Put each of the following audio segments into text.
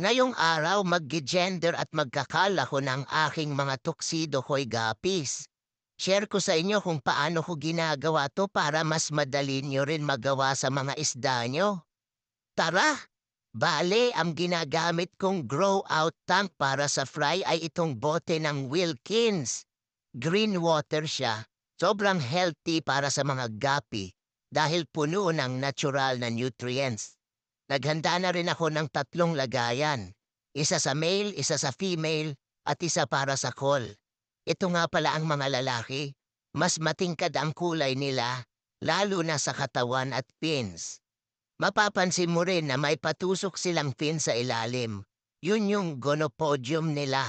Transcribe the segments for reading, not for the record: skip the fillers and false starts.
Ngayong araw magge-gender at magkakal ako ng aking mga tuxedo ko'y gapis. Share ko sa inyo kung paano ko ginagawa to para mas madali nyo rin magawa sa mga isda nyo. Tara! Bale, ang ginagamit kong grow out tank para sa fry ay itong bote ng Wilkins. Green water siya. Sobrang healthy para sa mga gapi dahil puno ng natural na nutrients. Naghanda na rin ako ng 3 lagayan. Isa sa male, isa sa female, at isa para sa call. Ito nga pala ang mga lalaki. Mas matingkad ang kulay nila, lalo na sa katawan at fins. Mapapansin mo rin na may patusok silang fin sa ilalim. Yun yung gonopodium nila.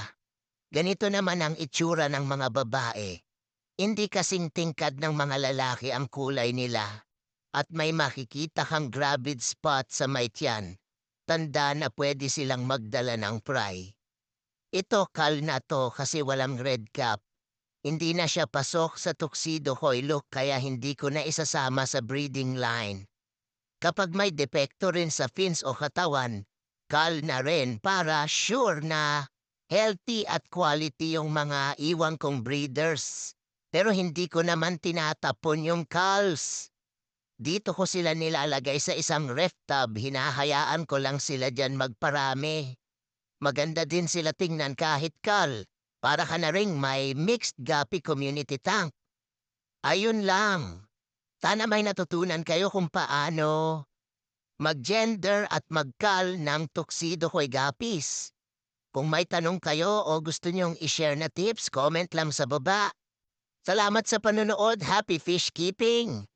Ganito naman ang itsura ng mga babae. Hindi kasing tingkad ng mga lalaki ang kulay nila. At may makikita kang gravid spot sa may tiyan. Tanda na pwede silang magdala ng fry. Ito kal na to kasi walang red cap. Hindi na siya pasok sa tuxedo ko'y look kaya hindi ko na isasama sa breeding line. Kapag may depekto rin sa fins o katawan, kal na rin para sure na healthy at quality yung mga iwan kong breeders. Pero hindi ko naman tinatapon yung calves. Dito ko sila nilalagay sa isang ref tub, hinahayaan ko lang sila diyan magparami. Maganda din sila tingnan kahit kal. Para ka na ring may mixed guppy community tank. Ayun lang. Sana may natutunan kayo kung paano mag-gender at magkal ng tuxedo ko'y guppies. Kung may tanong kayo o gusto nyong i-share na tips, comment lang sa baba. Salamat sa panonood. Happy fish keeping!